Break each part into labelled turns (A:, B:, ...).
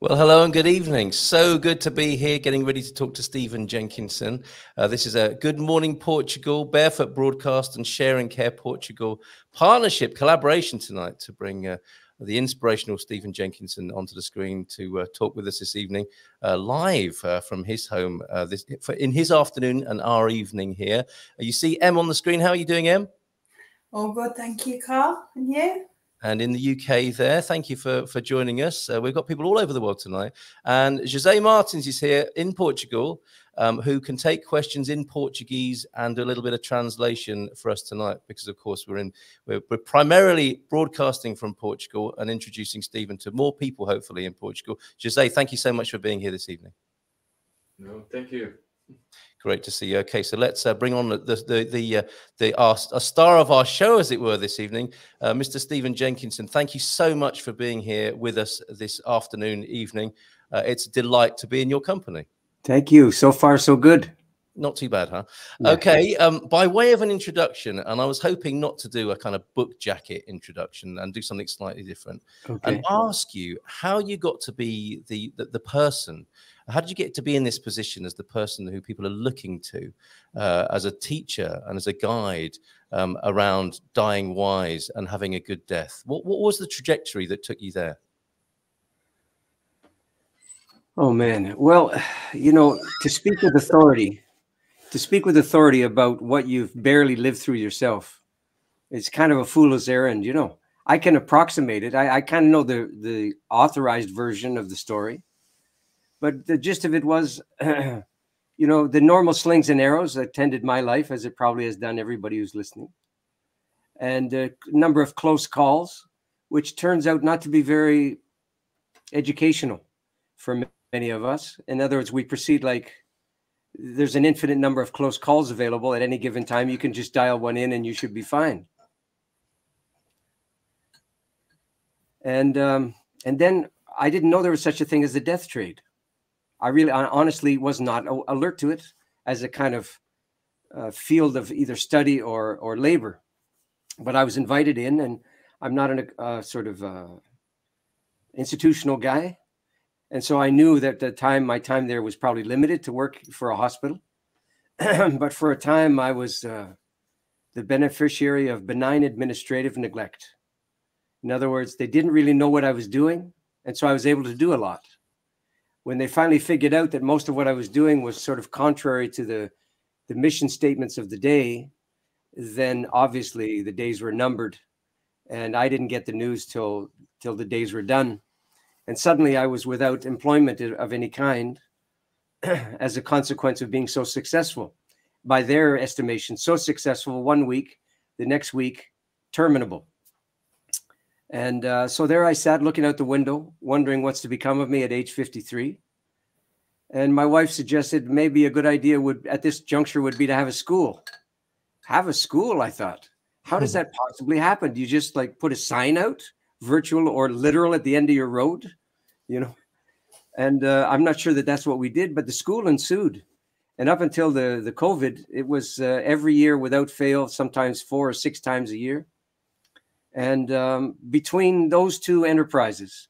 A: Well, hello and good evening. So good to be here, getting ready to talk to Stephen Jenkinson. This is a Good Morning Portugal, Barefoot broadcast and Share Care Portugal partnership collaboration tonight to bring the inspirational Stephen Jenkinson onto the screen to talk with us this evening, live from his home in his afternoon and our evening here. You see Em on the screen. How are you doing, Em?
B: All good, thank you, Carl. And you?
A: And in the UK there, thank you for joining us. We've got people all over the world tonight. And José Martins is here in Portugal, who can take questions in Portuguese and do a little bit of translation for us tonight, because, of course, we're primarily broadcasting from Portugal and introducing Stephen to more people, hopefully, in Portugal. José, thank you so much for being here this evening.
C: No, thank you.
A: Great to see you. Okay, so let's bring on our star of our show, as it were, this evening, Mr. Stephen Jenkinson. Thank you so much for being here with us this afternoon, evening. It's a delight to be in your company.
D: Thank you. So far, so good.
A: Not too bad, huh?
D: Yeah.
A: Okay, by way of an introduction, and I was hoping not to do a kind of book jacket introduction and do something slightly different, and ask you how you got to be the person. How did you get to be in this position as the person who people are looking to as a teacher and as a guide around dying wise and having a good death? What was the trajectory that took you there?
D: Oh, man. Well, you know, to speak with authority about what you've barely lived through yourself, it's kind of a fool's errand. You know, I can approximate it. I kind of know the authorized version of the story. But the gist of it was, you know, the normal slings and arrows that attended my life, as it probably has done everybody who's listening. And a number of close calls, which turns out not to be very educational for many of us. In other words, we proceed like there's an infinite number of close calls available at any given time. You can just dial one in and you should be fine. And then I didn't know there was such a thing as the death trade. I honestly was not alert to it as a kind of field of either study or labor. But I was invited in, and I'm not a sort of institutional guy. And so I knew that my time there was probably limited to work for a hospital. But for a time, I was the beneficiary of benign administrative neglect. In other words, they didn't really know what I was doing, and so I was able to do a lot. When they finally figured out that most of what I was doing was sort of contrary to the mission statements of the day, then obviously the days were numbered, and I didn't get the news till the days were done. And suddenly I was without employment of any kind as a consequence of being so successful. By their estimation, so successful 1 week, the next week, terminable. And so there I sat looking out the window, wondering what's to become of me at age 53. And my wife suggested maybe a good idea at this juncture would be to have a school. Have a school, I thought. How does that possibly happen? Do you just like put a sign out, virtual or literal, at the end of your road? You know? And I'm not sure that that's what we did, but the school ensued. And up until the COVID, it was every year without fail, sometimes 4 or 6 times a year. And between those two enterprises,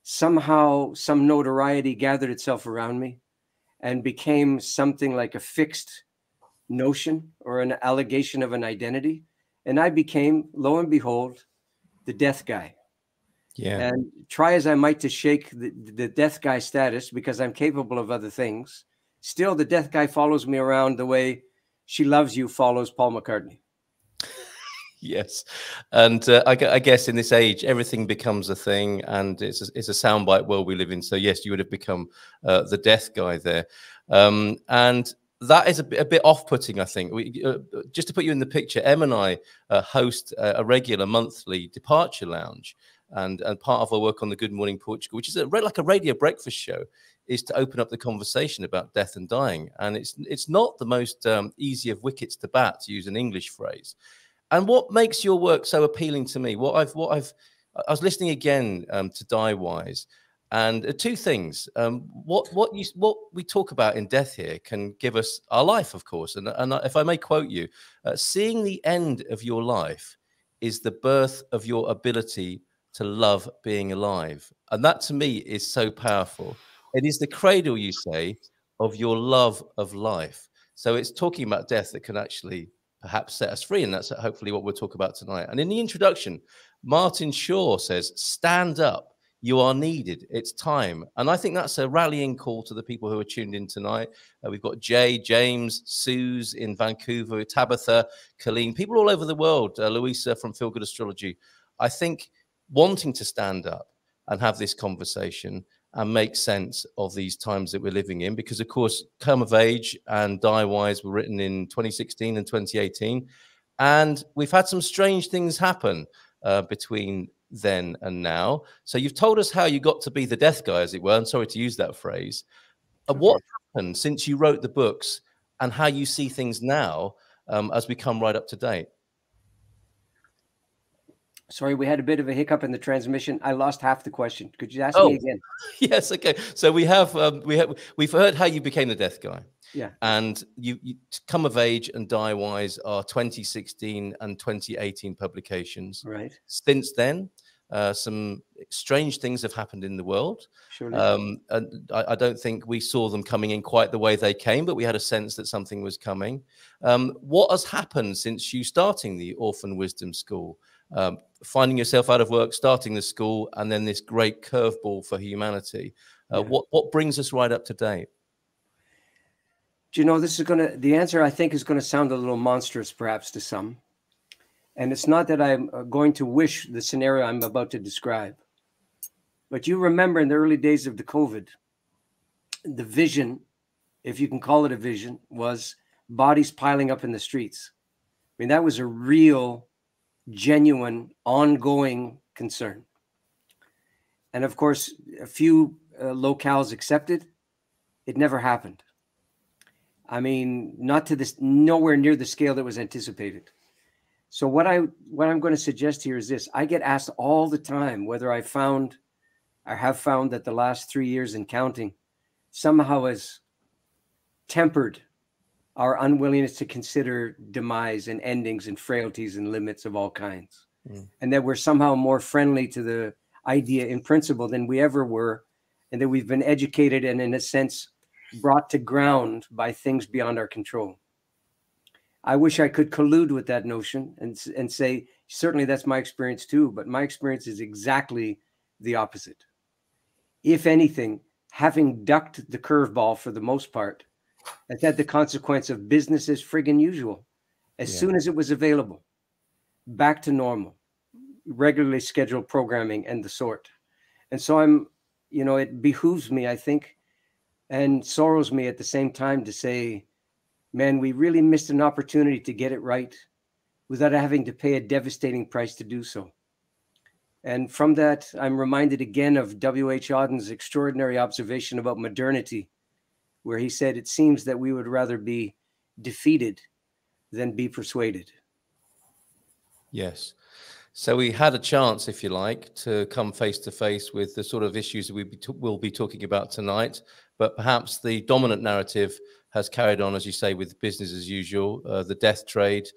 D: somehow some notoriety gathered itself around me and became something like a fixed notion or an allegation of an identity. And I became, lo and behold, the death guy. Yeah. And try as I might to shake the death guy status, because I'm capable of other things, still the death guy follows me around the way She Loves You follows Paul McCartney.
A: Yes, and I guess in this age, everything becomes a thing, and it's a soundbite world we live in. So yes, you would have become the death guy there, and that is a bit off-putting, I think. Just to put you in the picture, Em and I host a regular monthly departure lounge, and part of our work on the Good Morning Portugal, which is like a radio breakfast show, is to open up the conversation about death and dying, and it's not the most easy of wickets to bat, to use an English phrase. And what makes your work so appealing to me? I was listening again to Die Wise, and two things. What we talk about in death here can give us our life, of course. And if I may quote you, seeing the end of your life is the birth of your ability to love being alive. And that to me is so powerful. It is the cradle, you say, of your love of life. So it's talking about death that can actually perhaps set us free. And that's hopefully what we'll talk about tonight. And in the introduction, Martin Shaw says, stand up. You are needed. It's time. And I think that's a rallying call to the people who are tuned in tonight. We've got Jay, James, Suze in Vancouver, Tabitha, Colleen, people all over the world, Louisa from Feel Good Astrology. I think wanting to stand up and have this conversation and make sense of these times that we're living in, because, of course, Come of Age and Die Wise were written in 2016 and 2018. And we've had some strange things happen between then and now. So you've told us how you got to be the death guy, as it were. I'm sorry to use that phrase. What happened since you wrote the books and how you see things now as we come right up to date?
D: Sorry, we had a bit of a hiccup in the transmission. I lost half the question. Could you ask me again?
A: Yes, okay. So we've heard how you became the death guy.
D: Yeah.
A: And you Come of Age and Die Wise are 2016 and 2018 publications.
D: Right.
A: Since then, some strange things have happened in the world.
D: Surely.
A: And I don't think we saw them coming in quite the way they came, but we had a sense that something was coming. What has happened since you starting the Orphan Wisdom School? Finding yourself out of work, starting the school, and then this great curveball for humanity. What brings us right up to date?
D: Do you know, the answer I think is going to sound a little monstrous perhaps to some. And it's not that I'm going to wish the scenario I'm about to describe. But you remember in the early days of the COVID, the vision, if you can call it a vision, was bodies piling up in the streets. I mean, that was a real, genuine, ongoing concern. And of course, a few locales accepted. It never happened. I mean, nowhere near the scale that was anticipated. So what I'm going to suggest here is this. I get asked all the time whether I have found that the last 3 years and counting somehow has tempered our unwillingness to consider demise and endings and frailties and limits of all kinds. And that we're somehow more friendly to the idea in principle than we ever were, and that we've been educated and in a sense brought to ground by things beyond our control. I wish I could collude with that notion and say, certainly that's my experience too, but my experience is exactly the opposite. If anything, having ducked the curveball for the most part, has had the consequence of business as friggin' usual. As soon as it was available, back to normal, regularly scheduled programming and the sort. And so it behooves me, I think, and sorrows me at the same time to say, man, we really missed an opportunity to get it right without having to pay a devastating price to do so. And from that, I'm reminded again of W.H. Auden's extraordinary observation about modernity, where he said, it seems that we would rather be defeated than be persuaded.
A: Yes. So we had a chance, if you like, to come face to face with the sort of issues that we'll be talking about tonight. But perhaps the dominant narrative has carried on, as you say, with business as usual. The death trade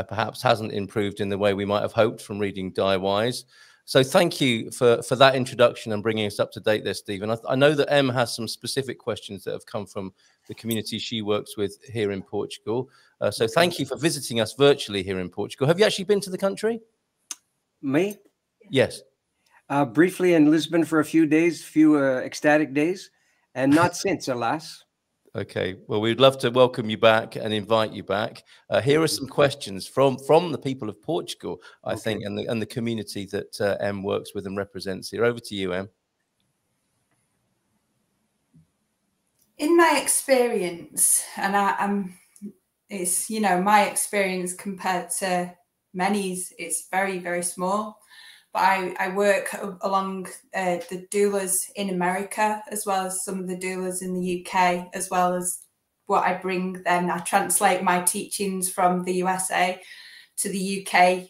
A: perhaps hasn't improved in the way we might have hoped from reading Die Wise. So thank you for that introduction and bringing us up to date there, Stephen. I know that Em has some specific questions that have come from the community she works with here in Portugal. So thank you for visiting us virtually here in Portugal. Have you actually been to the country?
D: Me?
A: Yes.
D: Briefly in Lisbon for a few days, ecstatic days, and not since, alas.
A: Okay. Well, we'd love to welcome you back and invite you back. Here are some questions from the people of Portugal, I think, and the community that Em works with and represents here. Over to you, Em.
B: In my experience, and it's, my experience compared to many's, it's very, very small. But I work along the doulas in America, as well as some of the doulas in the UK, as well as what I bring then. I translate my teachings from the USA to the UK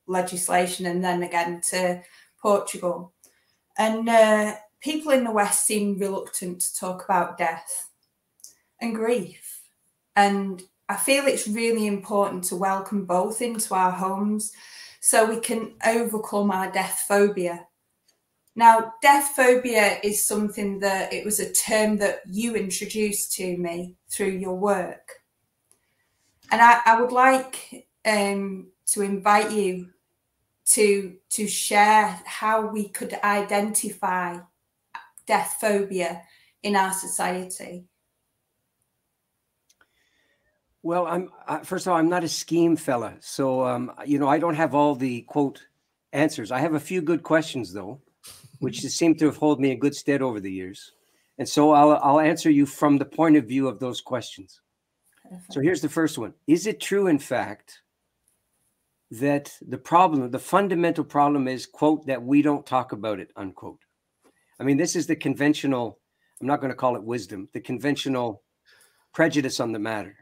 B: legislation and then again to Portugal. And people in the West seem reluctant to talk about death and grief. And I feel it's really important to welcome both into our homes so we can overcome our death phobia Now, death phobia is something that it was a term that you introduced to me through your work. And I would like to invite you to share how we could identify death phobia in our society.
D: Well, first of all, I'm not a scheme fella. So, you know, I don't have all the, quote, answers. I have a few good questions, though, which seem to have held me in good stead over the years. And so I'll answer you from the point of view of those questions. Perfect. So here's the first one. Is it true, in fact, that the fundamental problem is, quote, that we don't talk about it, unquote? I mean, this is the conventional, I'm not going to call it wisdom, the conventional prejudice on the matter.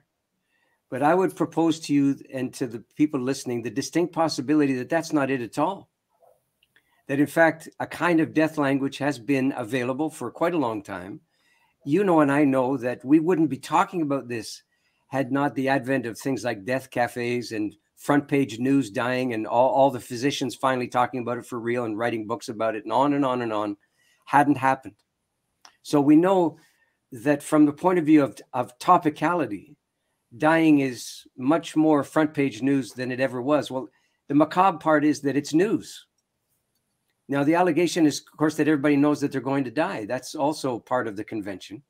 D: But I would propose to you and to the people listening the distinct possibility that that's not it at all. That, in fact, a kind of death language has been available for quite a long time. You know, and I know that we wouldn't be talking about this had not the advent of things like death cafes and front page news dying and all the physicians finally talking about it for real and writing books about it and on and on and on hadn't happened. So we know that from the point of view of topicality, dying is much more front page news than it ever was. Well, the macabre part is that it's news. Now, the allegation is, of course, that everybody knows that they're going to die. That's also part of the convention.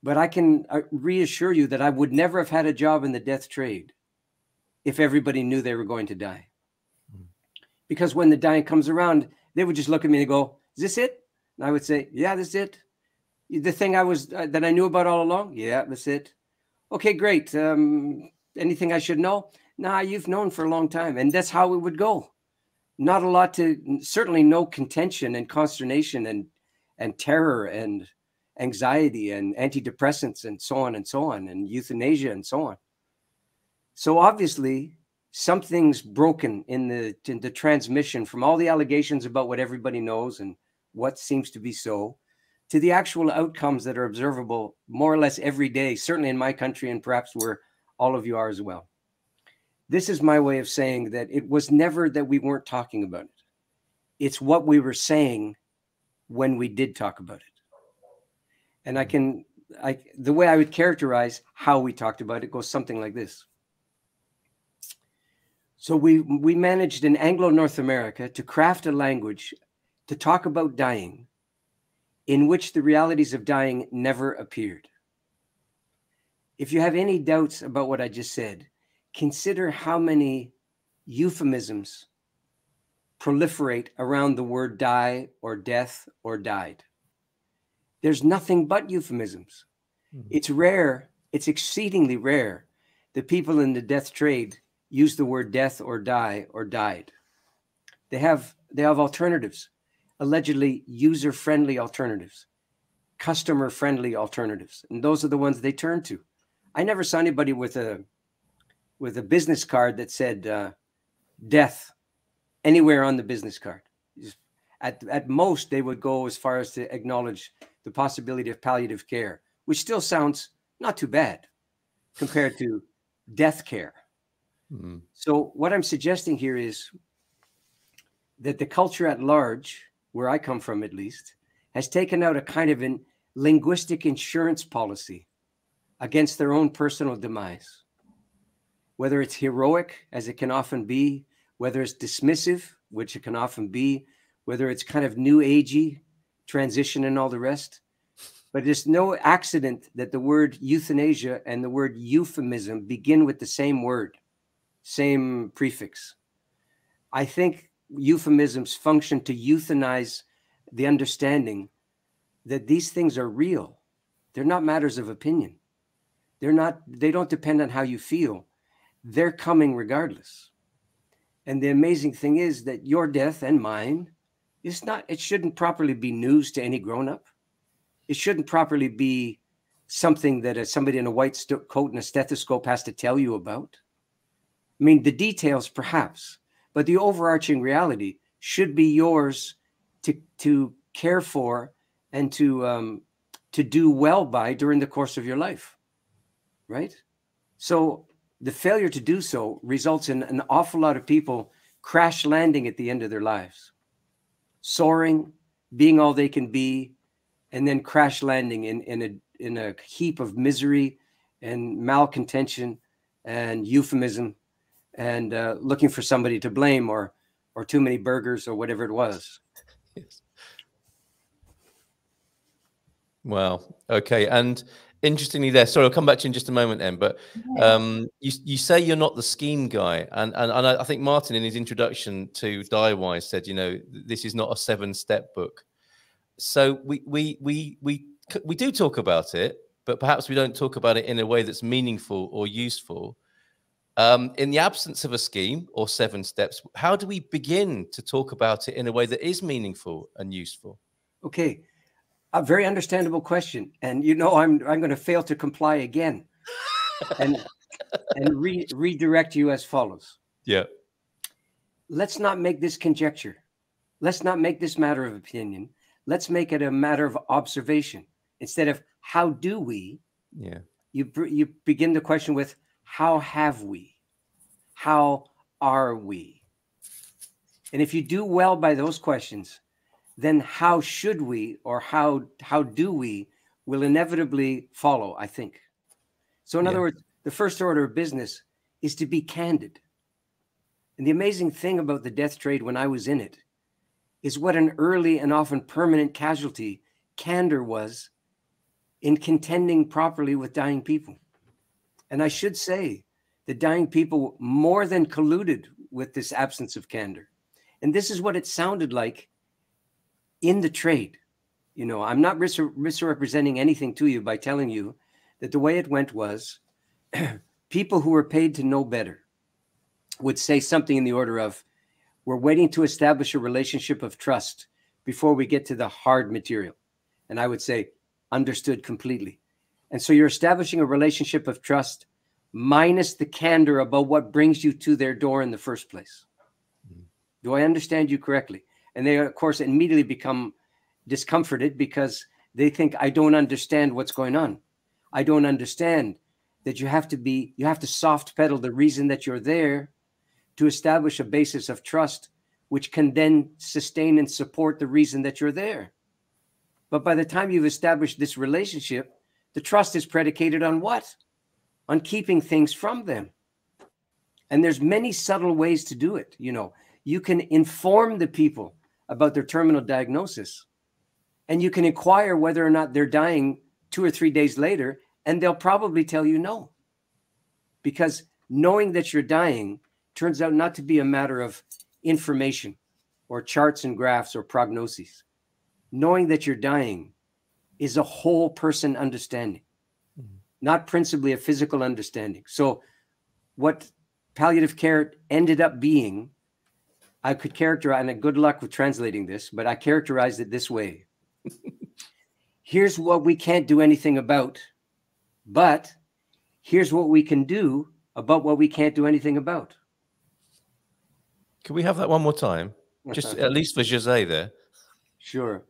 D: But I can reassure you that I would never have had a job in the death trade if everybody knew they were going to die. Because when the dying comes around, they would just look at me and go, is this it? And I would say, yeah, this is it. The thing that I knew about all along? Yeah, that's it. Okay, great. Anything I should know? Nah, you've known for a long time. And that's how it would go. Not a lot certainly no contention and consternation and terror and anxiety and antidepressants and so on and euthanasia and so on. So obviously something's broken in the transmission from all the allegations about what everybody knows and what seems to be so to the actual outcomes that are observable more or less every day, certainly in my country and perhaps where all of you are as well. This is my way of saying that it was never that we weren't talking about it. It's what we were saying when we did talk about it. And the way I would characterize how we talked about it goes something like this. So we managed in Anglo-North America to craft a language to talk about dying in which the realities of dying never appeared. If you have any doubts about what I just said, consider how many euphemisms proliferate around the word die or death or died. There's nothing but euphemisms. Mm-hmm. It's rare, it's exceedingly rare that people in the death trade use the word death or die or died. They have alternatives, allegedly user-friendly alternatives, customer-friendly alternatives, and those are the ones they turn to. I never saw anybody with a business card that said death anywhere on the business card. At most, they would go as far as to acknowledge the possibility of palliative care, which still sounds not too bad compared to death care. Mm-hmm. So what I'm suggesting here is that the culture at large, where I come from at least, has taken out a kind of a linguistic insurance policy against their own personal demise. Whether it's heroic, as it can often be, whether it's dismissive, which it can often be, whether it's kind of new agey, transition and all the rest. But it's no accident that the word euthanasia and the word euphemism begin with the same word, same prefix. I think euphemisms function to euthanize the understanding that these things are real. They're not matters of opinion. They don't depend on how you feel. They're coming regardless. And the amazing thing is that your death and mine it shouldn't properly be news to any grown-up. It shouldn't properly be something that somebody in a white coat and a stethoscope has to tell you about. I mean, the details perhaps, but the overarching reality should be yours to care for and to do well by during the course of your life, right? So the failure to do so results in an awful lot of people crash landing at the end of their lives, soaring, being all they can be, and then crash landing in a heap of misery and malcontention and euphemism and looking for somebody to blame or too many burgers or whatever it was.
A: Yes. Wow. Okay. And interestingly there, sorry, I'll come back to you in just a moment then, but you say you're not the scheme guy. And I think Martin in his introduction to DIY said, you know, this is not a 7-step book. So we do talk about it, but perhaps we don't talk about it in a way that's meaningful or useful. In the absence of a scheme or 7 steps, how do we begin to talk about it in a way that is meaningful and useful?
D: Okay. A very understandable question. And you know, I'm going to fail to comply again and redirect you as follows.
A: Yeah.
D: Let's not make this conjecture. Let's not make this matter of opinion. Let's make it a matter of observation. Instead of how do we, you begin the question with how have we? How are we? And if you do well by those questions, then how should we or how do we will inevitably follow, I think. So in other words, the first order of business is to be candid. And the amazing thing about the death trade when I was in it is what an early and often permanent casualty candor was in contending properly with dying people. And I should say that dying people more than colluded with this absence of candor. And this is what it sounded like in the trade. You know, I'm not misrepresenting anything to you by telling you that the way it went was people who were paid to know better would say something in the order of, we're waiting to establish a relationship of trust before we get to the hard material. And I would say, understood completely. And so you're establishing a relationship of trust minus the candor about what brings you to their door in the first place. Do I understand you correctly? And they, of course, immediately become discomforted because they think, I don't understand what's going on. I don't understand that you have to soft pedal the reason that you're there to establish a basis of trust, which can then sustain and support the reason that you're there. But by the time you've established this relationship, the trust is predicated on what? On keeping things from them. And there's many subtle ways to do it. You know, you can inform the people about their terminal diagnosis, and you can inquire whether or not they're dying 2 or 3 days later, and they'll probably tell you no. Because knowing that you're dying turns out not to be a matter of information or charts and graphs or prognoses. Knowing that you're dying is a whole person understanding, not principally a physical understanding. So what palliative care ended up being, I could characterize, and good luck with translating this, but I characterized it this way. Here's what we can't do anything about, but here's what we can do about what we can't do anything about.
A: Can we have that one more time? Just at least for José there.
D: Sure.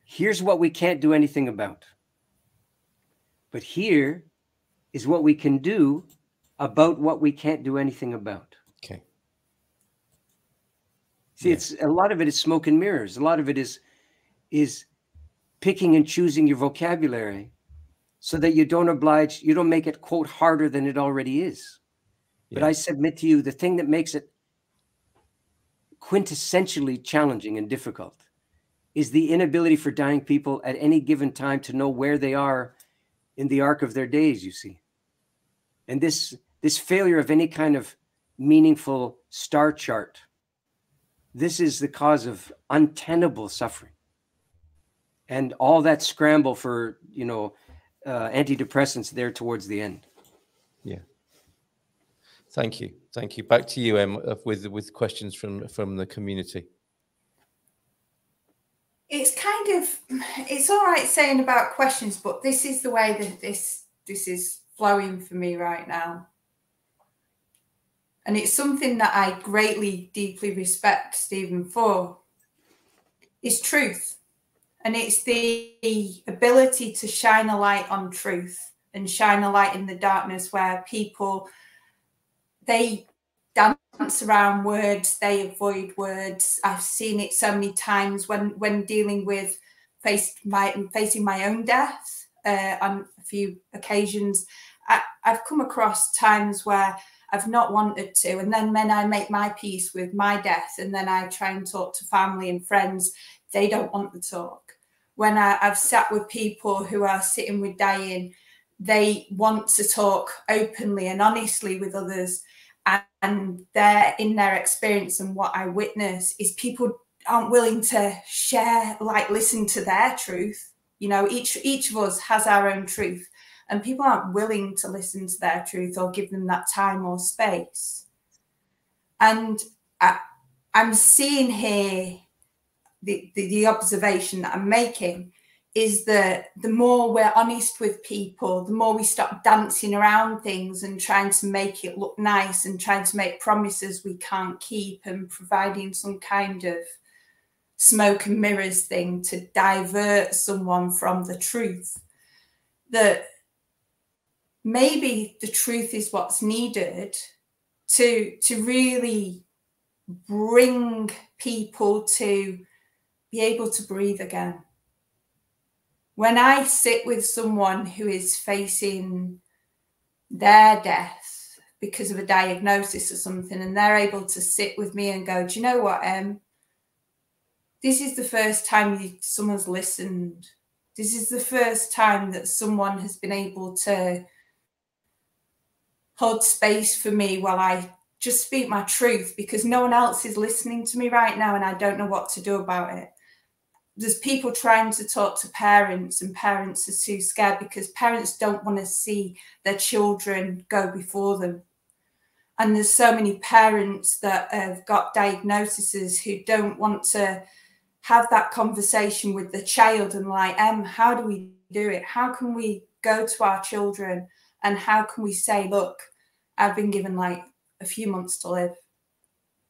D: Here's what we can't do anything about. But here is what we can do about what we can't do anything about.
A: Okay.
D: See, it's a lot of it is smoke and mirrors. A lot of it is picking and choosing your vocabulary so that you don't make it, quote, harder than it already is. But I submit to you, the thing that makes it quintessentially challenging and difficult is the inability for dying people at any given time to know where they are in the arc of their days, you see. And this failure of any kind of meaningful star chart, this is the cause of untenable suffering. And all that scramble for, you know, antidepressants there towards the end.
A: Yeah. Thank you. Thank you. Back to you, Em, with questions from the community.
B: It's all right saying about questions, but this is the way that this is flowing for me right now. And it's something that I greatly, deeply respect Stephen for, is truth. And it's the ability to shine a light on truth and shine a light in the darkness where people, they dance dance around words, they avoid words. I've seen it so many times when dealing with facing my own death on a few occasions. I've come across times where I've not wanted to, and then when I make my peace with my death, and then I try and talk to family and friends, they don't want to talk. When I've sat with people who are sitting with dying, they want to talk openly and honestly with others, and they're in their experience, and what I witness is people aren't willing to share, like listen to their truth. You know, each of us has our own truth, and people aren't willing to listen to their truth or give them that time or space. And I'm seeing here the observation that I'm making is that the more we're honest with people, the more we stop dancing around things and trying to make it look nice and trying to make promises we can't keep and providing some kind of smoke and mirrors thing to divert someone from the truth. That maybe the truth is what's needed to really bring people to be able to breathe again. When I sit with someone who is facing their death because of a diagnosis or something, and they're able to sit with me and go, do you know what, this is the first time someone's listened. This is the first time that someone has been able to hold space for me while I just speak my truth, because no one else is listening to me right now and I don't know what to do about it. There's people trying to talk to parents, and parents are too scared because parents don't want to see their children go before them. And there's so many parents that have got diagnoses who don't want to have that conversation with the child and like, how do we do it? How can we go to our children and how can we say, look, I've been given like a few months to live.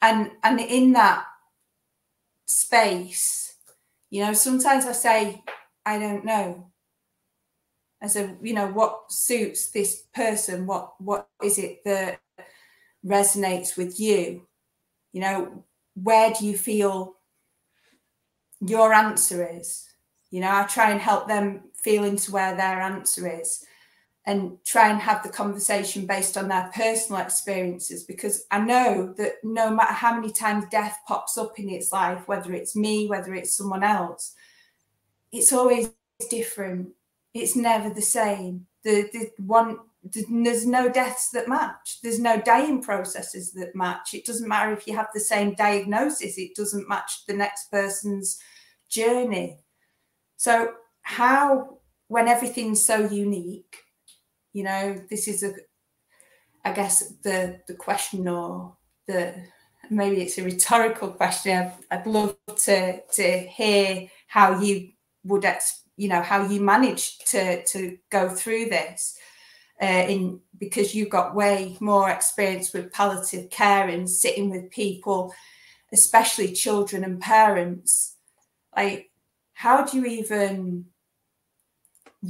B: And in that space, you know, sometimes I say, I don't know. I say, you know, what suits this person? What is it that resonates with you? You know, where do you feel your answer is? You know, I try and help them feel into where their answer is and try and have the conversation based on their personal experiences, because I know that no matter how many times death pops up in its life, whether it's me, whether it's someone else, it's always different. It's never the same. There's no deaths that match. There's no dying processes that match. It doesn't matter if you have the same diagnosis. It doesn't match the next person's journey. So how, when everything's so unique, you know, this is I guess the question, or maybe it's a rhetorical question. I'd love to hear how you would, how you managed to go through this, because you've got way more experience with palliative care and sitting with people, especially children and parents. Like, how do you even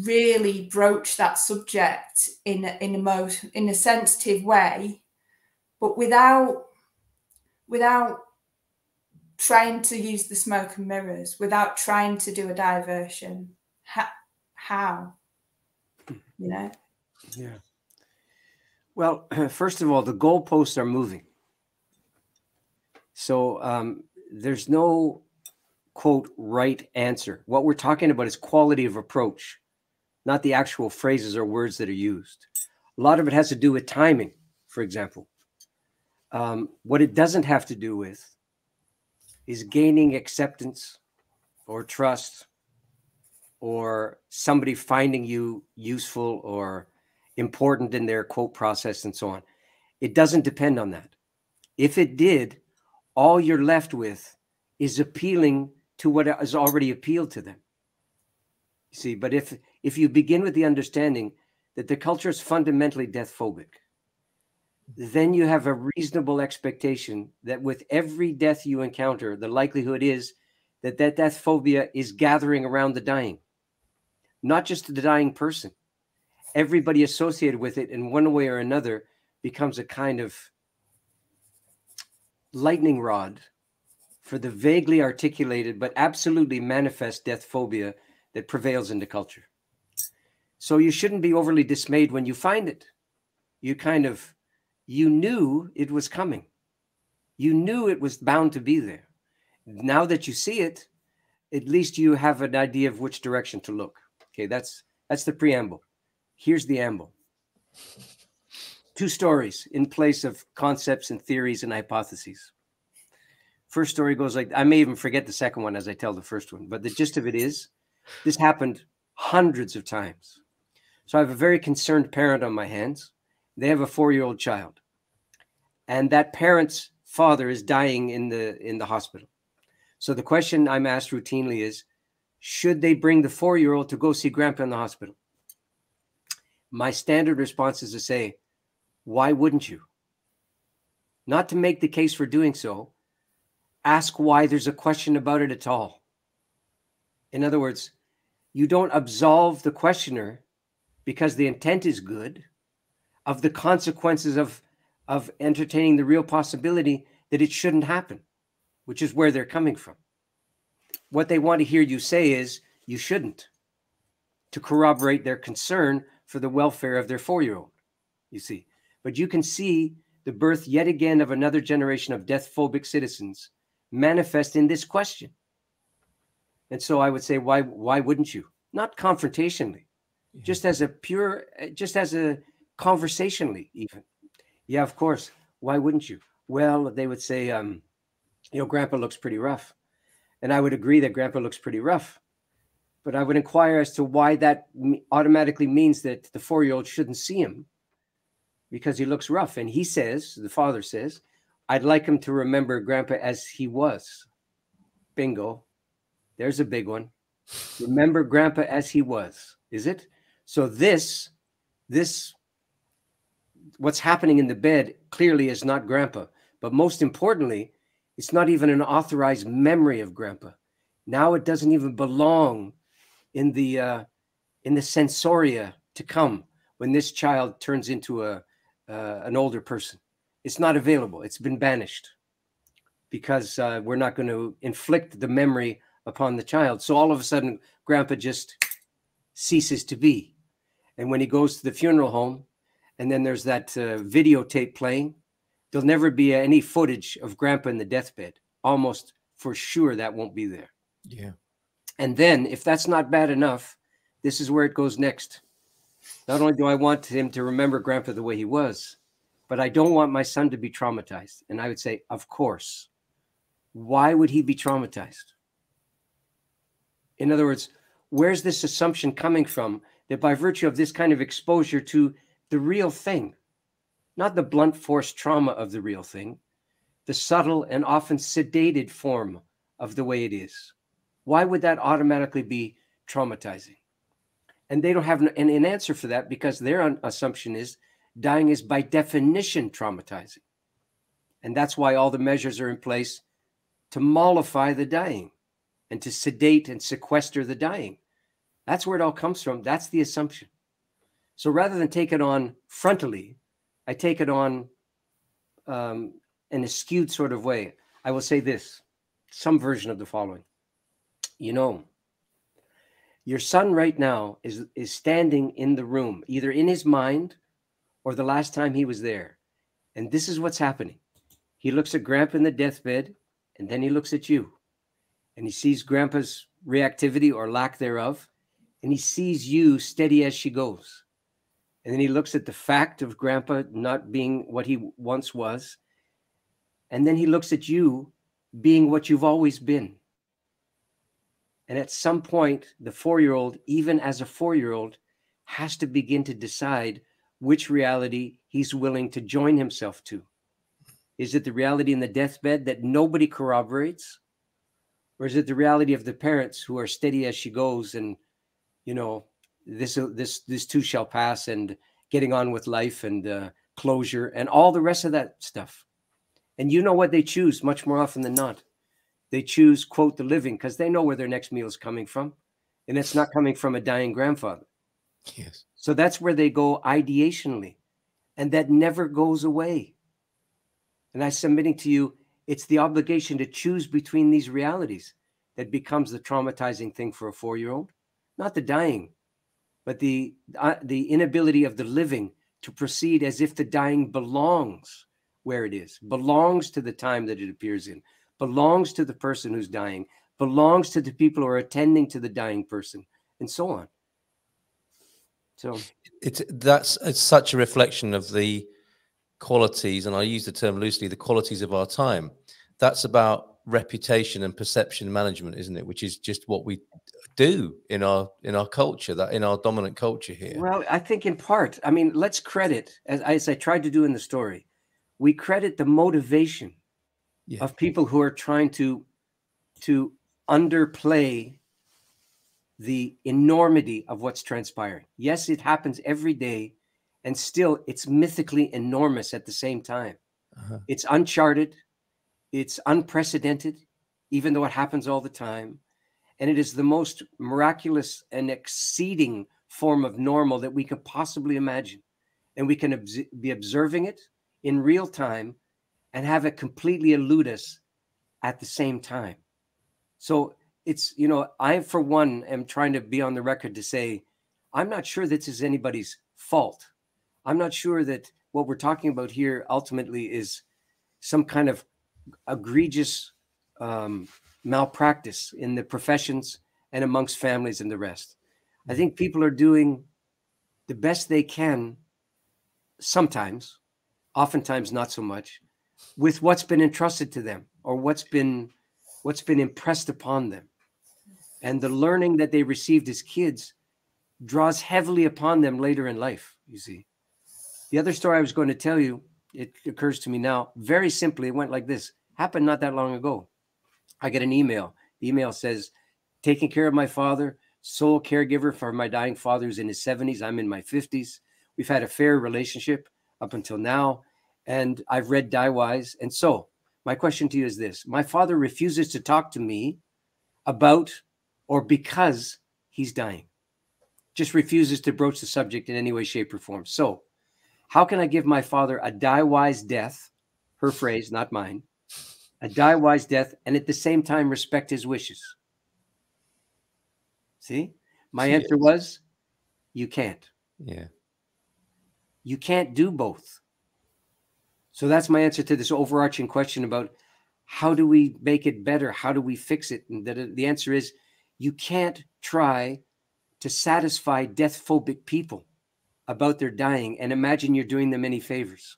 B: really broach that subject in a sensitive way, but without trying to use the smoke and mirrors, without trying to do a diversion? How? You know?
D: Yeah. Well, first of all, the goalposts are moving. So there's no, quote, right answer. What we're talking about is quality of approach, not the actual phrases or words that are used. A lot of it has to do with timing, for example. What it doesn't have to do with is gaining acceptance or trust or somebody finding you useful or important in their quote process and so on. It doesn't depend on that. If it did, all you're left with is appealing to what has already appealed to them. You see, but if you begin with the understanding that the culture is fundamentally death phobic, then you have a reasonable expectation that with every death you encounter, the likelihood is that death phobia is gathering around the dying, not just the dying person. Everybody associated with it in one way or another becomes a kind of lightning rod for the vaguely articulated but absolutely manifest death phobia that prevails in the culture. So you shouldn't be overly dismayed when you find it. You knew it was coming. You knew it was bound to be there. Now that you see it, at least you have an idea of which direction to look. Okay, that's the preamble. Here's the amble. 2 stories in place of concepts and theories and hypotheses. First story goes like, I may even forget the second one as I tell the first one, but the gist of it is, this happened hundreds of times. So I have a very concerned parent on my hands. They have a 4-year-old child, and that parent's father is dying in the hospital. So the question I'm asked routinely is, should they bring the 4-year-old to go see grandpa in the hospital? My standard response is to say, why wouldn't you? Not to make the case for doing so. Ask why there's a question about it at all. In other words, you don't absolve the questioner because the intent is good of the consequences of entertaining the real possibility that it shouldn't happen, which is where they're coming from. What they want to hear you say is you shouldn't, to corroborate their concern for the welfare of their 4-year-old, you see. But you can see the birth yet again of another generation of death-phobic citizens manifest in this question. And so I would say, why wouldn't you? Not confrontationally, just as a conversationally even. Yeah, of course. Why wouldn't you? Well, they would say, grandpa looks pretty rough. And I would agree that grandpa looks pretty rough. But I would inquire as to why that automatically means that the 4-year-old shouldn't see him because he looks rough. And he says, the father says, I'd like him to remember grandpa as he was. Bingo. There's a big one. Remember grandpa as he was. Is it? So this, what's happening in the bed clearly is not grandpa. But most importantly, it's not even an authorized memory of grandpa. Now it doesn't even belong in the sensoria to come when this child turns into an older person. It's not available. It's been banished because we're not going to inflict the memory upon the child. So all of a sudden, grandpa just ceases to be. And when he goes to the funeral home, and then there's that videotape playing, there'll never be any footage of grandpa in the deathbed. Almost for sure that won't be there.
A: Yeah.
D: And then if that's not bad enough, this is where it goes next. Not only do I want him to remember grandpa the way he was, but I don't want my son to be traumatized. And I would say, of course. Why would he be traumatized? In other words, where's this assumption coming from that by virtue of this kind of exposure to the real thing, not the blunt force trauma of the real thing, the subtle and often sedated form of the way it is, why would that automatically be traumatizing? And they don't have an answer for that because their assumption is dying is by definition traumatizing. And that's why all the measures are in place to mollify the dying and to sedate and sequester the dying. That's where it all comes from. That's the assumption. So rather than take it on frontally, I take it on in a skewed sort of way. I will say this, some version of the following. Your son right now is standing in the room, either in his mind or the last time he was there. And this is what's happening. He looks at grandpa in the deathbed, and then he looks at you. And he sees grandpa's reactivity or lack thereof, and he sees you steady as she goes. And then he looks at the fact of grandpa not being what he once was. And then he looks at you being what you've always been. And at some point, the 4-year-old, even as a 4-year-old, has to begin to decide which reality he's willing to join himself to. Is it the reality in the deathbed that nobody corroborates? Or is it the reality of the parents who are steady as she goes and, this too shall pass, and getting on with life and closure and all the rest of that stuff? And you know what they choose much more often than not? They choose, quote, the living, because they know where their next meal is coming from. And it's not coming from a dying grandfather.
A: Yes.
D: So that's where they go ideationally. And that never goes away. And I'm submitting to you, It's the obligation to choose between these realities that becomes the traumatizing thing for a 4-year-old. Not the dying, but the inability of the living to proceed as if the dying belongs where it is, belongs to the time that it appears in, belongs to the person who's dying, belongs to the people who are attending to the dying person, and so on. So
A: it's such a reflection of the qualities, and I use the term loosely, the qualities of our time. That's about reputation and perception management, isn't it? Which is just what we do in our culture, that in our dominant culture here.
D: Well, I think in part, I mean, let's credit, as I tried to do in the story, we credit the motivation of people who are trying to underplay the enormity of what's transpiring. Yes, it happens every day, and still it's mythically enormous at the same time. It's uncharted, it's unprecedented, even though it happens all the time. And it is the most miraculous and exceeding form of normal that we could possibly imagine. And we can be observing it in real time and have it completely elude us at the same time. So it's, you know, I, for one, am trying to be on the record to say, I'm not sure this is anybody's fault. I'm not sure that what we're talking about here ultimately is some kind of egregious malpractice in the professions and amongst families and the rest. I think people are doing the best they can sometimes, oftentimes not so much, with what's been entrusted to them or what's been impressed upon them. And the learning that they received as kids draws heavily upon them later in life, you see. The other story I was going to tell you, it occurs to me now, very simply, it went like this. Happened not that long ago. I get an email. The email says, taking care of my father, sole caregiver for my dying father who's in his 70s. I'm in my 50s. We've had a fair relationship up until now, and I've read Die Wise. And so my question to you is this. My father refuses to talk to me about or because he's dying. Just refuses to broach the subject in any way, shape, or form. So how can I give my father a die-wise death, her phrase, not mine, a die-wise death, and at the same time respect his wishes? See? My answer was, you can't.
A: Yeah.
D: You can't do both. So that's my answer to this overarching question about how do we make it better? How do we fix it? And the answer is, you can't try to satisfy death-phobic people about their dying and imagine you're doing them any favors.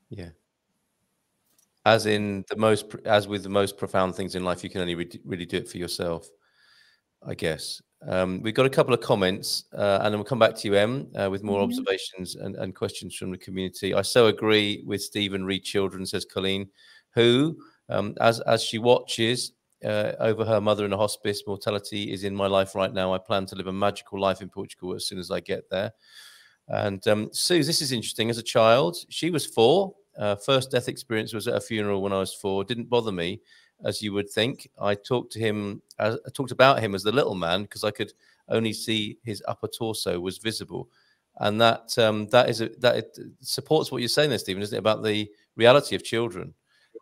A: Yeah. As with the most profound things in life, you can only really do it for yourself, I guess. We've got a couple of comments, and then we'll come back to you, Em, with more observations and questions from the community. I so agree with Stephen Reed Children, says Colleen, who, as she watches over her mother in a hospice, mortality is in my life right now. I plan to live a magical life in Portugal as soon as I get there. And Sue, this is interesting. As a child, she was 4. First death experience was at a funeral when I was 4. Didn't bother me, as you would think. I talked about him as the little man because I could only see his upper torso was visible, and that supports what you're saying there, Stephen, isn't it, about the reality of children?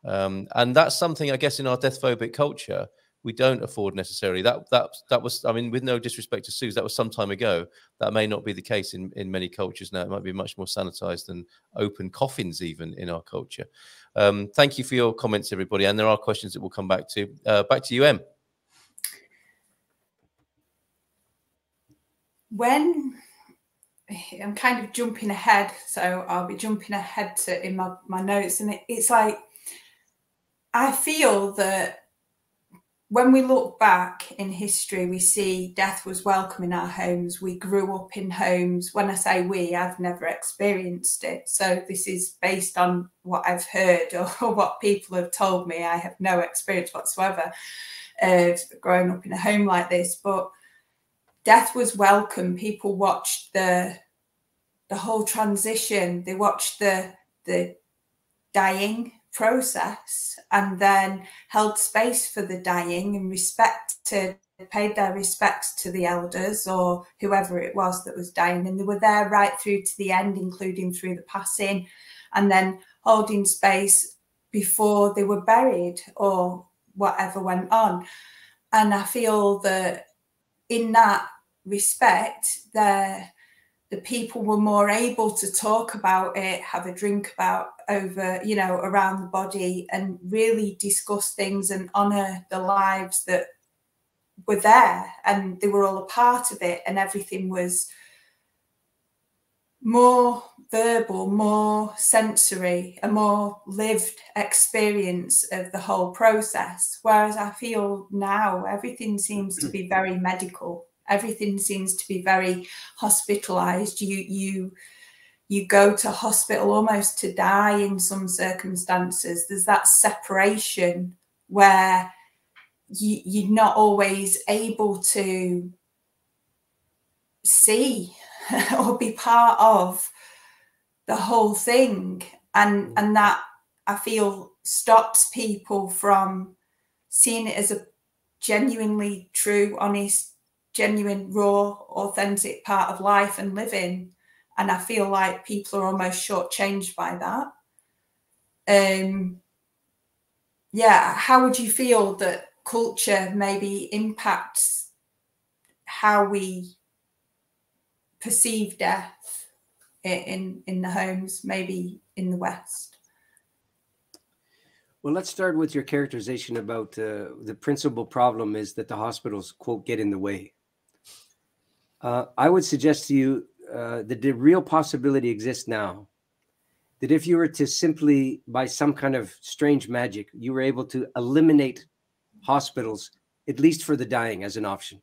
A: And that's something, I guess, in our death-phobic culture we don't afford necessarily. That was, I mean, with no disrespect to Suze, that was some time ago. That may not be the case in many cultures now. It might be much more sanitized than open coffins even in our culture. Thank you for your comments, everybody. And there are questions that we'll come back to. Back to you, Em.
B: When I'm kind of jumping ahead, so I'll be jumping ahead in my notes, and it's like I feel that when we look back in history, we see death was welcome in our homes. We grew up in homes. When I say we, I've never experienced it. So this is based on what I've heard or what people have told me. I have no experience whatsoever of growing up in a home like this. But death was welcome. People watched the whole transition. They watched the dying process and then held space for the dying and paid their respects to the elders or whoever it was that was dying, and they were there right through to the end, including through the passing, and then holding space before they were buried or whatever went on. And I feel that in that respect, the people were more able to talk about it, have a drink over, you know, around the body, and really discuss things and honour the lives that were there, and they were all a part of it, and everything was more verbal, more sensory, a more lived experience of the whole process. Whereas I feel now everything seems to be very medical. Everything seems to be very hospitalized. You go to hospital almost to die in some circumstances. There's that separation where you're not always able to see or be part of the whole thing. And that, I feel, stops people from seeing it as a genuinely true, honest, genuine, raw, authentic part of life and living. And I feel like people are almost shortchanged by that. Yeah, how would you feel that culture maybe impacts how we perceive death in the homes, maybe in the West?
D: Well, let's start with your characterization about the principal problem is that the hospitals, quote, get in the way. I would suggest to you that the real possibility exists now, that if you were to simply, by some kind of strange magic, you were able to eliminate hospitals, at least for the dying, as an option,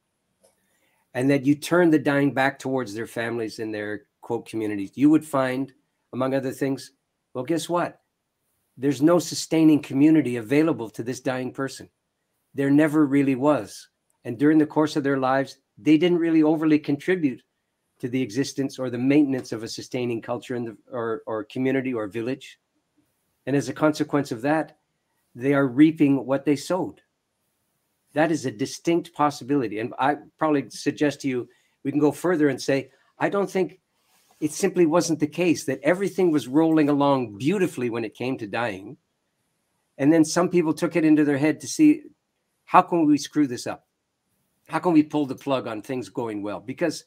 D: and that you turn the dying back towards their families and their, quote, communities, you would find, among other things, well, guess what? There's no sustaining community available to this dying person. There never really was. And during the course of their lives, they didn't really overly contribute to the existence or the maintenance of a sustaining culture in the, or community or village. And as a consequence of that, they are reaping what they sowed. That is a distinct possibility. And I probably suggest to you, we can go further and say, I don't think it simply wasn't the case that everything was rolling along beautifully when it came to dying. And then some people took it into their head to see, how can we screw this up? How can we pull the plug on things going well? Because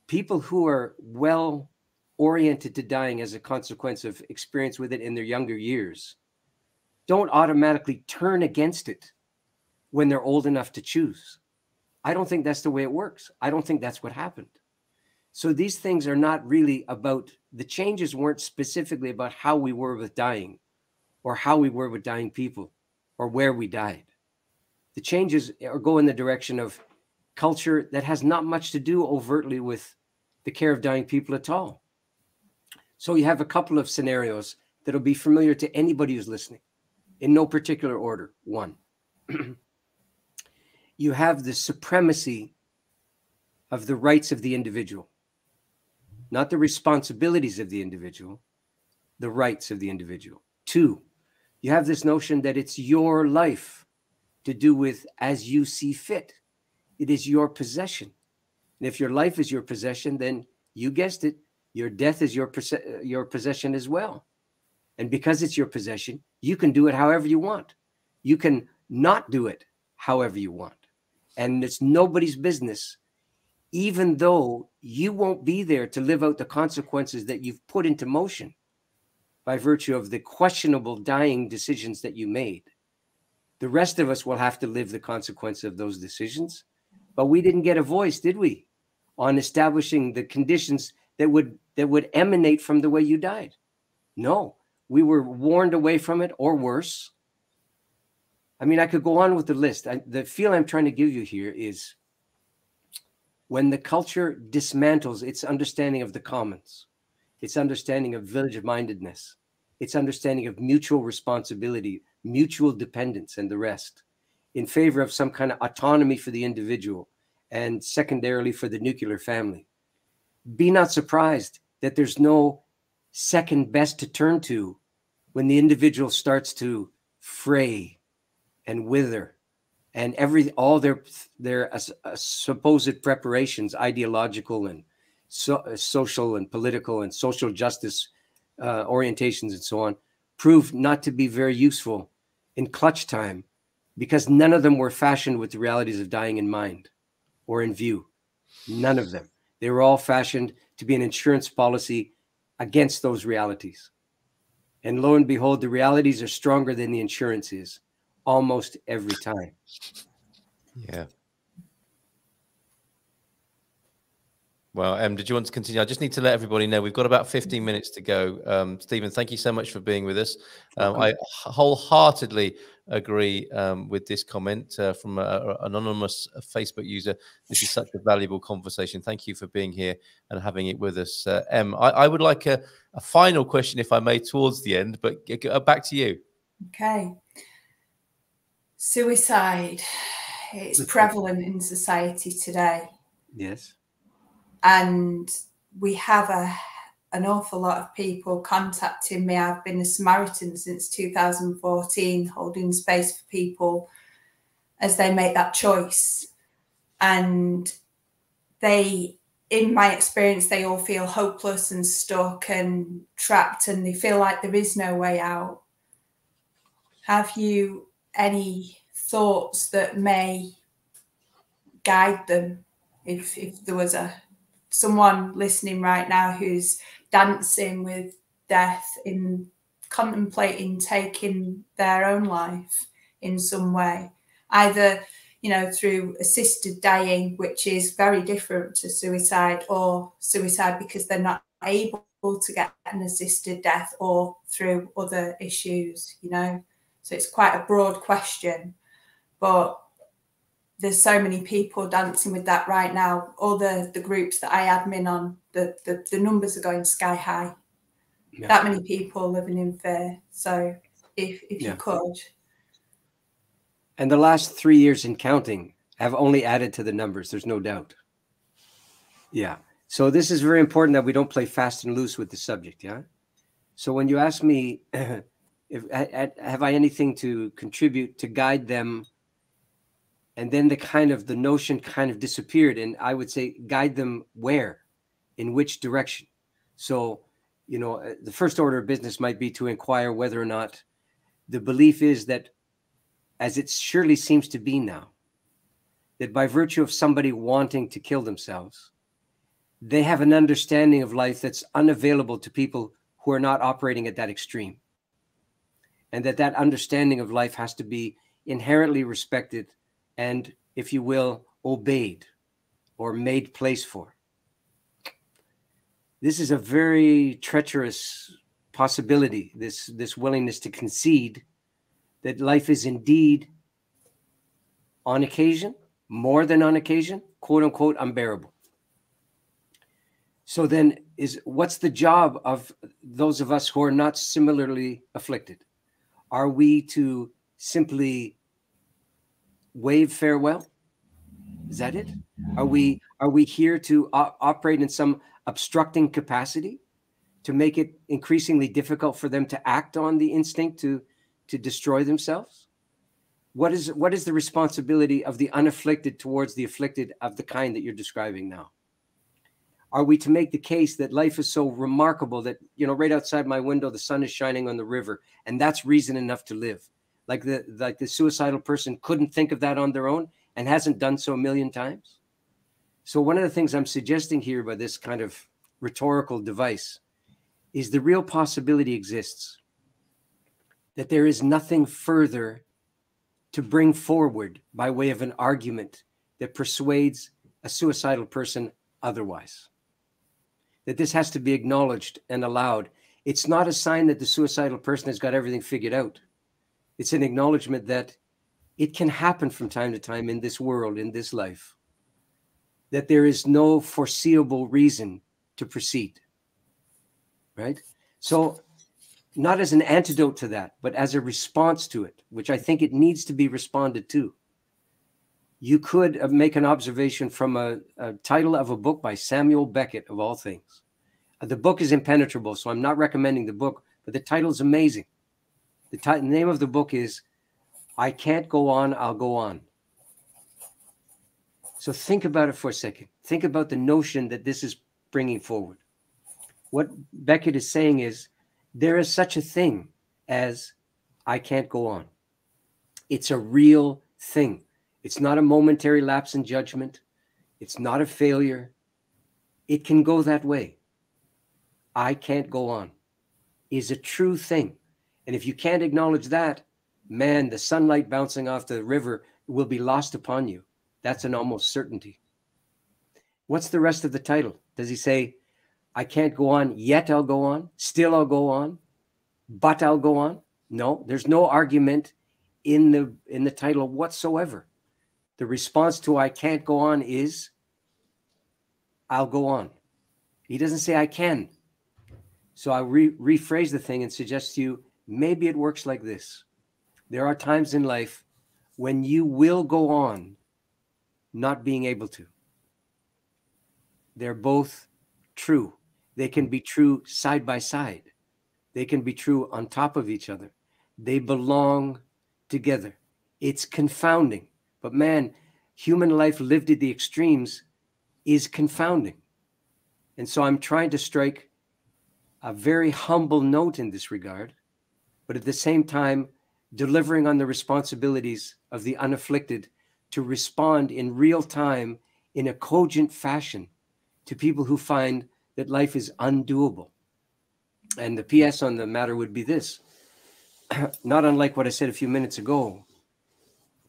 D: people who are well oriented to dying as a consequence of experience with it in their younger years don't automatically turn against it when they're old enough to choose. I don't think that's the way it works. I don't think that's what happened. So these things are not really about, the changes weren't specifically about how we were with dying or how we were with dying people or where we died. The changes go in the direction of culture that has not much to do overtly with the care of dying people at all. So you have a couple of scenarios that'll be familiar to anybody who's listening in no particular order. One, you have the supremacy of the rights of the individual, not the responsibilities of the individual, the rights of the individual. Two, you have this notion that it's your life to do with as you see fit. It is your possession. And if your life is your possession, then you guessed it, your death is your possession as well. And because it's your possession, you can do it however you want. You can not do it however you want. And it's nobody's business, even though you won't be there to live out the consequences that you've put into motion by virtue of the questionable dying decisions that you made. The rest of us will have to live the consequence of those decisions, but we didn't get a voice, did we, on establishing the conditions that would emanate from the way you died? No, we were warned away from it, or worse. I mean, I could go on with the list. The feel I'm trying to give you here is when the culture dismantles its understanding of the commons, its understanding of village-mindedness, its understanding of mutual responsibility, mutual dependence, and the rest, in favor of some kind of autonomy for the individual and secondarily for the nuclear family. Be not surprised that there's no second best to turn to when the individual starts to fray and wither, and all their supposed preparations, ideological and social and political and social justice orientations and so on, proved not to be very useful in clutch time because none of them were fashioned with the realities of dying in mind or in view. None of them. They were all fashioned to be an insurance policy against those realities. And lo and behold, the realities are stronger than the insurance is almost every time.
A: Yeah. Well, did you want to continue? I just need to let everybody know we've got about 15 minutes to go. Stephen, thank you so much for being with us. I wholeheartedly agree with this comment from an anonymous Facebook user. This is such a valuable conversation. Thank you for being here and having it with us. I would like a final question, if I may, towards the end, but back to you.
B: Okay. Suicide. It's prevalent in society today.
D: Yes.
B: And we have an awful lot of people contacting me. I've been a Samaritan since 2014, holding space for people as they make that choice. And they, in my experience, they all feel hopeless and stuck and trapped, and they feel like there is no way out. Have you any thoughts that may guide them if there was someone listening right now who's dancing with death, in contemplating taking their own life in some way, either, you know, through assisted dying, which is very different to suicide, or suicide because they're not able to get an assisted death, or through other issues, you know? So it's quite a broad question, but there's so many people dancing with that right now. All the groups that I admin on, the numbers are going sky high. Yeah. That many people living in fear. So if you could.
D: And the last 3 years and counting have only added to the numbers. There's no doubt. Yeah. So this is very important that we don't play fast and loose with the subject. Yeah. So when you ask me, have I anything to contribute to guide them, and then the notion kind of disappeared. And I would say, guide them where, in which direction? So, you know, the first order of business might be to inquire whether or not the belief is that, as it surely seems to be now, that by virtue of somebody wanting to kill themselves, they have an understanding of life that's unavailable to people who are not operating at that extreme. And that understanding of life has to be inherently respected and, if you will, obeyed or made place for. This is a very treacherous possibility, this willingness to concede that life is indeed, on occasion, more than on occasion, quote unquote, unbearable. So then what's the job of those of us who are not similarly afflicted? Are we to simply wave farewell? Is that it? Are we here to operate in some obstructing capacity to make it increasingly difficult for them to act on the instinct to destroy themselves? What is the responsibility of the unafflicted towards the afflicted of the kind that you're describing now? Are we to make the case that life is so remarkable that, you know, right outside my window, the sun is shining on the river, and that's reason enough to live? Like the suicidal person couldn't think of that on their own and hasn't done so a million times. So one of the things I'm suggesting here by this kind of rhetorical device is the real possibility exists that there is nothing further to bring forward by way of an argument that persuades a suicidal person otherwise. That this has to be acknowledged and allowed. It's not a sign that the suicidal person has got everything figured out. It's an acknowledgement that it can happen from time to time in this world, in this life, that there is no foreseeable reason to proceed, right? So not as an antidote to that, but as a response to it, which I think it needs to be responded to. You could make an observation from a title of a book by Samuel Beckett, of all things. The book is impenetrable, so I'm not recommending the book, but the title is amazing. The name of the book is I Can't Go On, I'll Go On. So think about it for a second. Think about the notion that this is bringing forward. What Beckett is saying is there is such a thing as I can't go on. It's a real thing. It's not a momentary lapse in judgment. It's not a failure. It can go that way. I can't go on is a true thing. And if you can't acknowledge that, man, the sunlight bouncing off the river will be lost upon you. That's an almost certainty. What's the rest of the title? Does he say, I can't go on, yet I'll go on, still I'll go on, but I'll go on? No, there's no argument in the title whatsoever. The response to I can't go on is I'll go on. He doesn't say I can. So I rephrase the thing and suggest to you, maybe it works like this. There are times in life when you will go on not being able to. They're both true. They can be true side by side. They can be true on top of each other. They belong together. It's confounding. But man, human life lived at the extremes is confounding. And so I'm trying to strike a very humble note in this regard, but at the same time, delivering on the responsibilities of the unafflicted to respond in real time in a cogent fashion to people who find that life is undoable. And the PS on the matter would be this, not unlike what I said a few minutes ago,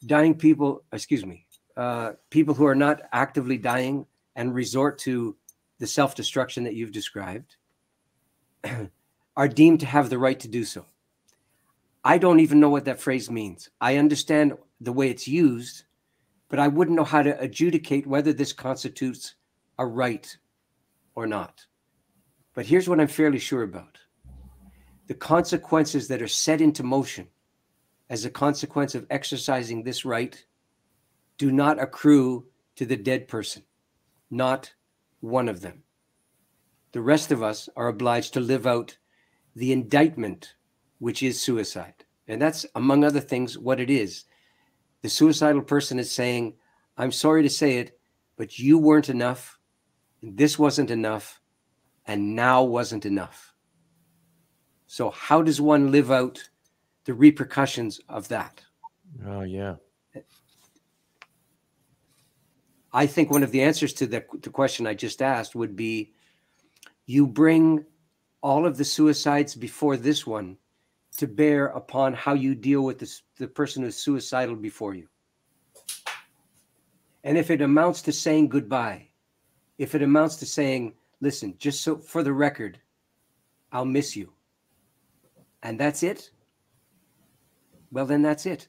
D: dying people, people who are not actively dying and resort to the self-destruction that you've described are deemed to have the right to do so. I don't even know what that phrase means. I understand the way it's used, but I wouldn't know how to adjudicate whether this constitutes a right or not. But here's what I'm fairly sure about. The consequences that are set into motion as a consequence of exercising this right do not accrue to the dead person, not one of them. The rest of us are obliged to live out the indictment, which is suicide. And that's, among other things, what it is. The suicidal person is saying, I'm sorry to say it, but you weren't enough, and this wasn't enough, and now wasn't enough. So how does one live out the repercussions of that?
A: Oh, yeah.
D: I think one of the answers to the question I just asked would be, you bring all of the suicides before this one to bear upon how you deal with the person who's suicidal before you. And if it amounts to saying goodbye, if it amounts to saying, listen, just so for the record, I'll miss you, and that's it, well, then that's it.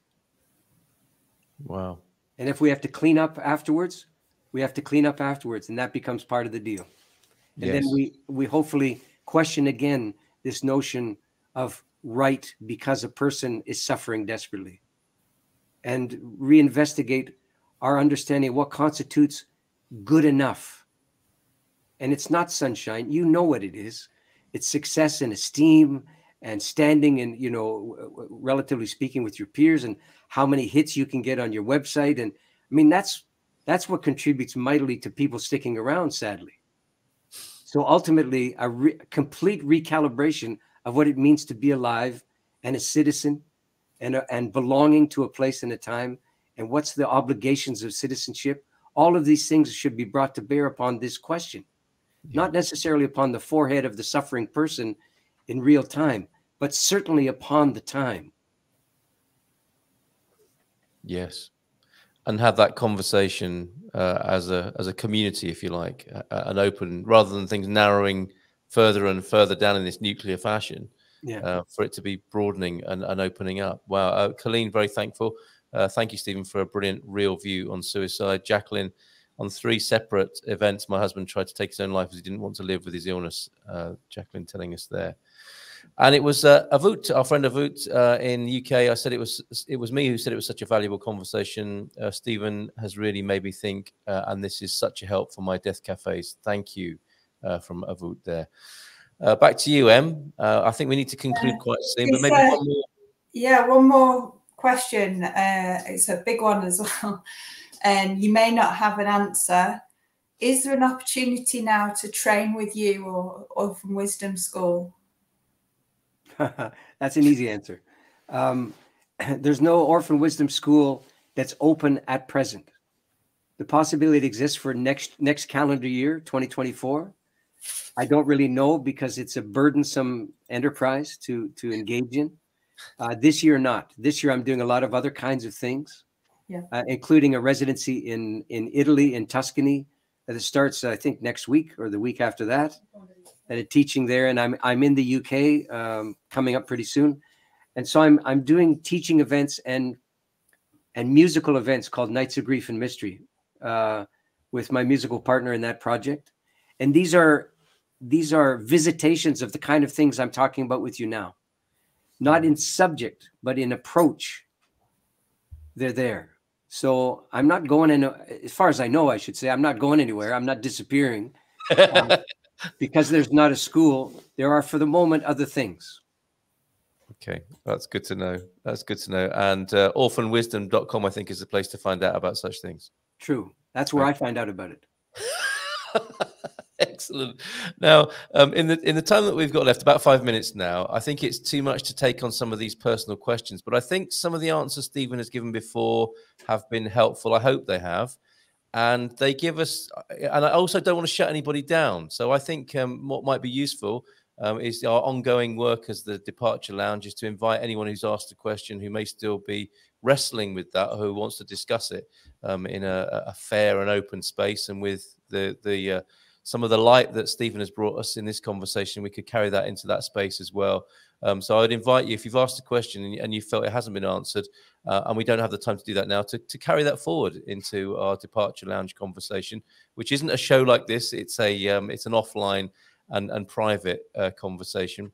A: Wow.
D: And if we have to clean up afterwards, we have to clean up afterwards, and that becomes part of the deal. And
A: Yes.
D: then we hopefully question again this notion of right because a person is suffering desperately, and reinvestigate our understanding of what constitutes good enough. And it's not sunshine. You know what it is. It's success and esteem and standing in, relatively speaking, with your peers, and how many hits you can get on your website. And I mean, that's what contributes mightily to people sticking around, sadly. So ultimately, a complete recalibration of what it means to be alive and a citizen and belonging to a place and a time, and what's the obligations of citizenship. All of these things should be brought to bear upon this question, not necessarily upon the forehead of the suffering person in real time, but certainly upon the time.
A: Yes. And have that conversation as a community, if you like, an open, rather than things narrowing further and further down in this nuclear fashion, for it to be broadening and opening up. Wow. Colleen, very thankful. Thank you, Stephen, for a brilliant real view on suicide. Jacqueline, on 3 separate events, my husband tried to take his own life as he didn't want to live with his illness. Jacqueline telling us there. And it was Avut, our friend Avut in the UK. I said it was me who said it was such a valuable conversation. Stephen has really made me think, and this is such a help for my death cafes. Thank you from Avut there. Back to you, Em. I think we need to conclude quite soon, but maybe one more.
B: Yeah, one more question. It's a big one as well. And you may not have an answer. Is there an opportunity now to train with you or Orphan Wisdom School?
D: That's an easy answer. There's no Orphan Wisdom School that's open at present. The possibility exists for next calendar year, 2024. I don't really know because it's a burdensome enterprise to engage in. This year, not. This year, I'm doing a lot of other kinds of things, including a residency in Italy, in Tuscany, that starts, I think, next week or the week after that, and a teaching there. And I'm in the UK coming up pretty soon, and so I'm doing teaching events and musical events called Nights of Grief and Mystery with my musical partner in that project. And these are visitations of the kind of things I'm talking about with you now. Not in subject, but in approach. They're there. So I'm not going in, as far as I know, I should say, I'm not going anywhere. I'm not disappearing because there's not a school. There are, for the moment, other things.
A: Okay, that's good to know. That's good to know. And orphanwisdom.com, I think, is the place to find out about such things.
D: True. That's where I find out about it.
A: Excellent. Now, in the time that we've got left, about 5 minutes now, I think it's too much to take on some of these personal questions, but I think some of the answers Stephen has given before have been helpful. I hope they have. And they give us, and I also don't want to shut anybody down. So I think what might be useful is our ongoing work as the Departure Lounge is to invite anyone who's asked a question who may still be wrestling with that or who wants to discuss it in a fair and open space, and with the some of the light that Stephen has brought us in this conversation, we could carry that into that space as well. So I would invite you, if you've asked a question and you felt it hasn't been answered, and we don't have the time to do that now, to carry that forward into our Departure Lounge conversation, which isn't a show like this. It's it's an offline and private conversation.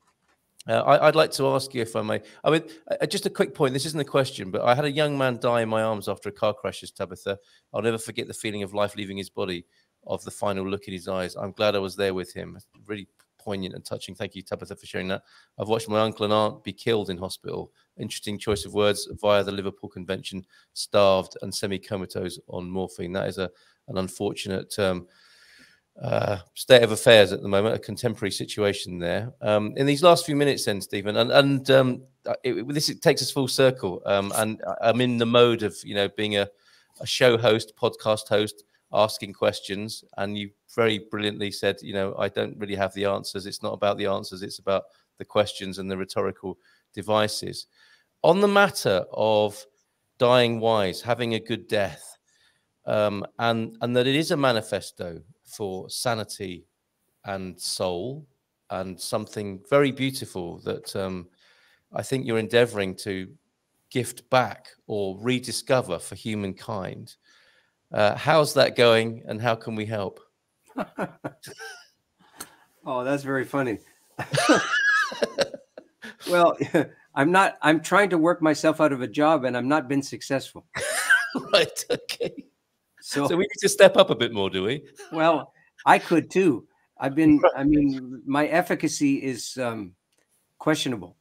A: I'd like to ask you, if I may, I mean, just a quick point. This isn't a question, but I had a young man die in my arms after a car crash, Tabitha. I'll never forget the feeling of life leaving his body, of the final look in his eyes. I'm glad I was there with him. Really poignant and touching. Thank you, Tabitha, for sharing that. I've watched my uncle and aunt be killed in hospital. Interesting choice of words, via the Liverpool Convention, starved and semi-comatose on morphine. That is an unfortunate state of affairs at the moment, a contemporary situation there. In these last few minutes then, Stephen, this takes us full circle, and I'm in the mode of, being a show host, podcast host, asking questions, and you very brilliantly said, I don't really have the answers. It's not about the answers, it's about the questions and the rhetorical devices. On the matter of dying wise, having a good death, and that it is a manifesto for sanity and soul, and something very beautiful that I think you're endeavoring to gift back or rediscover for humankind. How's that going, and how can we help?
D: Oh, that's very funny. Well, I'm trying to work myself out of a job, and I'm not been successful.
A: Right. Okay.
D: So
A: we need to step up a bit more, do we?
D: Well, I could too. I mean, my efficacy is questionable,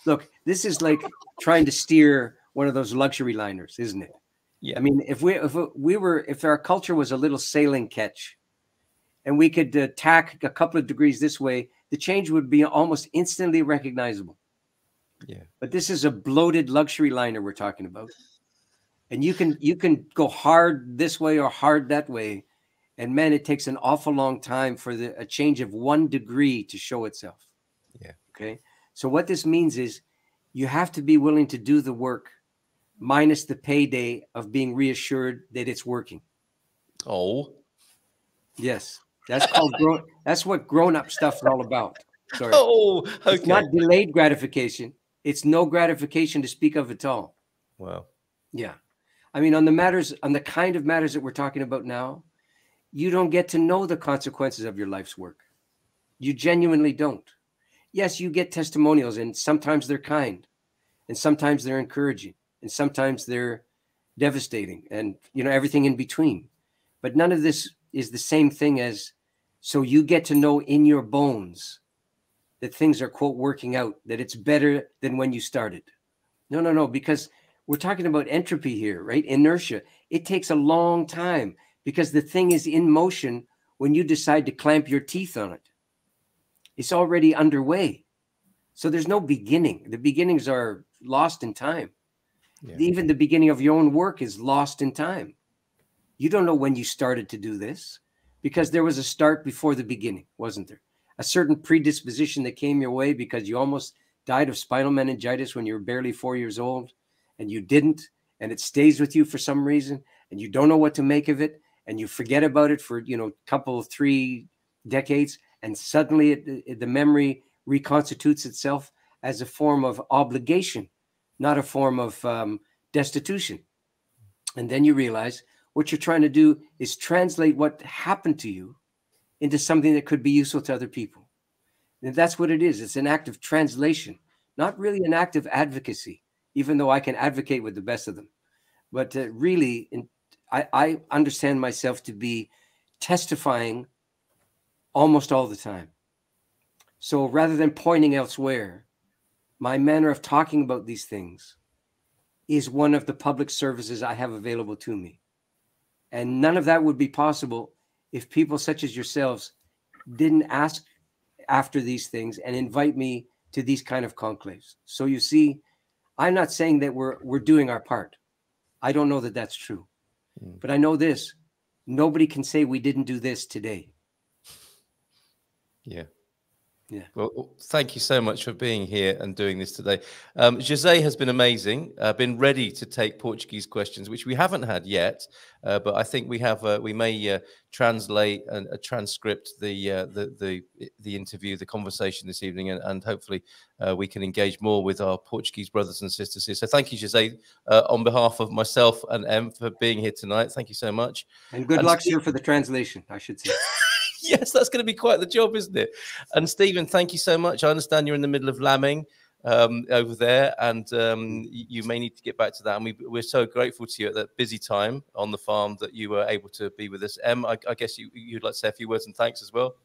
D: Look, this is like trying to steer one of those luxury liners, isn't it? Yeah. I mean, if our culture was a little sailing ketch, and we could tack a couple of degrees this way, the change would be almost instantly recognizable. Yeah. But this is a bloated luxury liner we're talking about. And you can go hard this way or hard that way. And man, it takes an awful long time for a change of 1 degree to show itself. Yeah. Okay. So what this means is you have to be willing to do the work, minus the payday of being reassured that it's working.
A: Oh.
D: Yes. That's called that's what grown-up stuff is all about. Sorry.
A: Oh, okay.
D: It's not delayed gratification. It's no gratification to speak of at all.
A: Wow.
D: Yeah. I mean, on the kind of matters that we're talking about now, you don't get to know the consequences of your life's work. You genuinely don't. Yes, you get testimonials, and sometimes they're kind, and sometimes they're encouraging, and sometimes they're devastating, and everything in between. But none of this is the same thing as, so you get to know in your bones that things are, quote, working out, that it's better than when you started. No, because we're talking about entropy here, right? Inertia. It takes a long time because the thing is in motion when you decide to clamp your teeth on it. It's already underway. So there's no beginning. The beginnings are lost in time.
A: Yeah.
D: Even the beginning of your own work is lost in time. You don't know when you started to do this, because there was a start before the beginning, wasn't there? A certain predisposition that came your way because you almost died of spinal meningitis when you were barely 4 years old, and you didn't, and it stays with you for some reason, and you don't know what to make of it, and you forget about it for, a couple, 3 decades, and suddenly the memory reconstitutes itself as a form of obligation, not a form of destitution. And then you realize what you're trying to do is translate what happened to you into something that could be useful to other people. And that's what it is. It's an act of translation, not really an act of advocacy, even though I can advocate with the best of them. But really, I understand myself to be testifying almost all the time. So rather than pointing elsewhere, my manner of talking about these things is one of the public services I have available to me. And none of that would be possible if people such as yourselves didn't ask after these things and invite me to these kind of conclaves. So you see, I'm not saying that we're doing our part. I don't know that that's true. But I know this: nobody can say we didn't do this today.
A: Yeah.
D: Yeah.
A: Well, thank you so much for being here and doing this today. José has been amazing, been ready to take Portuguese questions, which we haven't had yet, but I think we have. We may translate and transcript the interview, the conversation this evening, and hopefully we can engage more with our Portuguese brothers and sisters here. So thank you, José, on behalf of myself and Em, for being here tonight. Thank you so much.
D: And good luck here for the translation, I should say.
A: Yes, that's going to be quite the job, isn't it? And Stephen, thank you so much. I understand you're in the middle of lambing over there, and you may need to get back to that. And we're so grateful to you at that busy time on the farm that you were able to be with us. Em, I guess you'd like to say a few words and thanks as well.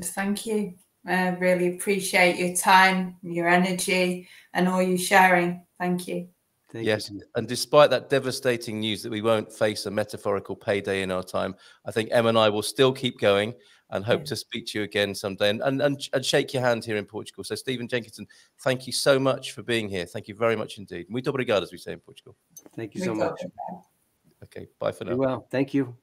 B: Thank you. I really appreciate your time, your energy, and all you sharing. Thank you.
A: Yes, and despite that devastating news that we won't face a metaphorical payday in our time, I think Em and I will still keep going and hope to speak to you again someday and shake your hand here in Portugal. So Stephen Jenkinson, thank you so much for being here. Thank you very much indeed. Muito obrigado, as we say in Portugal.
D: Thank you so much.
A: Okay, bye for now.
D: Well, thank you.